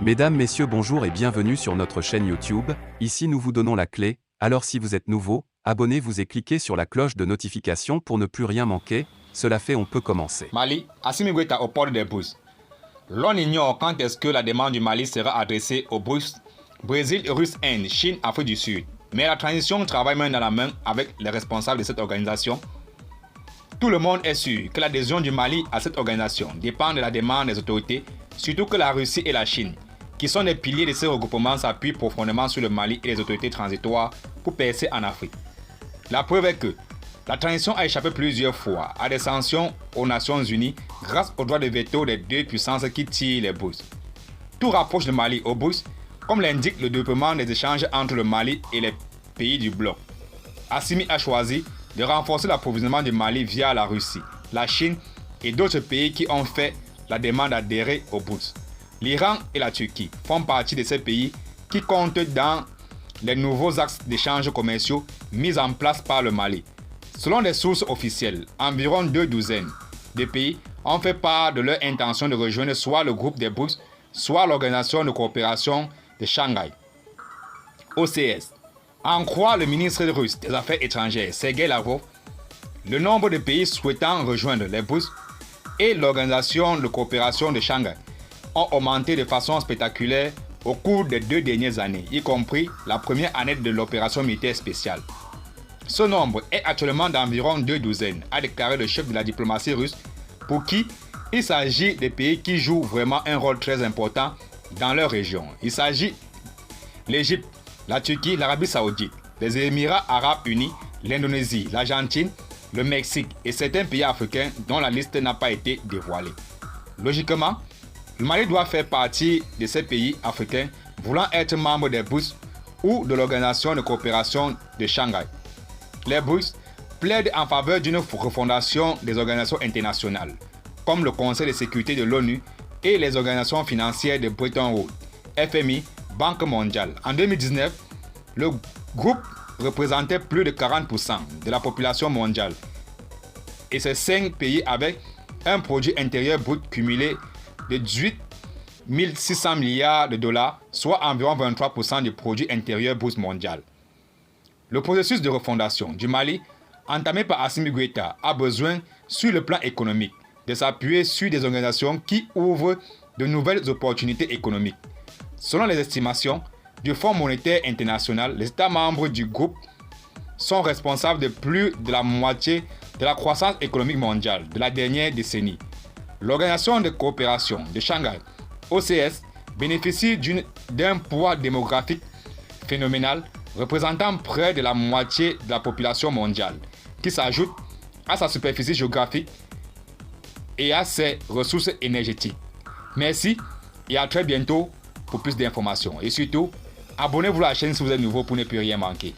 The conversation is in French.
Mesdames, Messieurs, bonjour et bienvenue sur notre chaîne YouTube. Ici nous vous donnons la clé, alors si vous êtes nouveau, abonnez-vous et cliquez sur la cloche de notification pour ne plus rien manquer. Cela fait, on peut commencer. Mali, Assimi Goïta aux portes des bourses. L'on ignore quand est-ce que la demande du Mali sera adressée aux bourses Brésil, Russie, Inde, Chine, Afrique du Sud. Mais la transition travaille main dans la main avec les responsables de cette organisation. Tout le monde est sûr que l'adhésion du Mali à cette organisation dépend de la demande des autorités, surtout que la Russie et la Chine, qui sont les piliers de ces regroupements, s'appuient profondément sur le Mali et les autorités transitoires pour percer en Afrique. La preuve est que la transition a échappé plusieurs fois à des sanctions aux Nations Unies grâce au droit de veto des deux puissances qui tirent les bourses. Tout rapproche le Mali aux bourses, comme l'indique le développement des échanges entre le Mali et les pays du bloc. Assimi a choisi de renforcer l'approvisionnement du Mali via la Russie, la Chine et d'autres pays qui ont fait la demande d'adhérer aux bourses. L'Iran et la Turquie font partie de ces pays qui comptent dans les nouveaux axes d'échanges commerciaux mis en place par le Mali. Selon des sources officielles, environ 2 douzaines de pays ont fait part de leur intention de rejoindre soit le groupe des bourses, soit l'Organisation de coopération de Shanghai, OCS. En croire le ministre russe des Affaires étrangères, Sergei Lavrov, le nombre de pays souhaitant rejoindre les bourses et l'Organisation de coopération de Shanghai ont augmenté de façon spectaculaire au cours des 2 dernières années, y compris la première année de l'opération militaire spéciale. Ce nombre est actuellement d'environ 2 douzaines, a déclaré le chef de la diplomatie russe, pour qui il s'agit des pays qui jouent vraiment un rôle très important dans leur région. Il s'agit de l'Égypte, la Turquie, l'Arabie Saoudite, les Émirats Arabes Unis, l'Indonésie, l'Argentine, le Mexique et certains pays africains dont la liste n'a pas été dévoilée. Logiquement, le Mali doit faire partie de ces pays africains voulant être membre des bourses ou de l'Organisation de coopération de Shanghai. Les bourses plaident en faveur d'une refondation des organisations internationales, comme le Conseil de sécurité de l'ONU et les organisations financières de Bretton Woods, FMI, Banque mondiale. En 2019, le groupe représentait plus de 40% de la population mondiale et ces 5 pays avaient un produit intérieur brut cumulé de 18 600 milliards de dollars, soit environ 23% du produit intérieur brut mondial. Le processus de refondation du Mali, entamé par Assimi Goïta, a besoin, sur le plan économique, de s'appuyer sur des organisations qui ouvrent de nouvelles opportunités économiques. Selon les estimations du Fonds monétaire international, les États membres du groupe sont responsables de plus de la moitié de la croissance économique mondiale de la dernière décennie. L'Organisation de coopération de Shanghai, OCS, bénéficie d'un poids démographique phénoménal représentant près de la moitié de la population mondiale, qui s'ajoute à sa superficie géographique et à ses ressources énergétiques. Merci et à très bientôt pour plus d'informations. Et surtout, abonnez-vous à la chaîne si vous êtes nouveau pour ne plus rien manquer.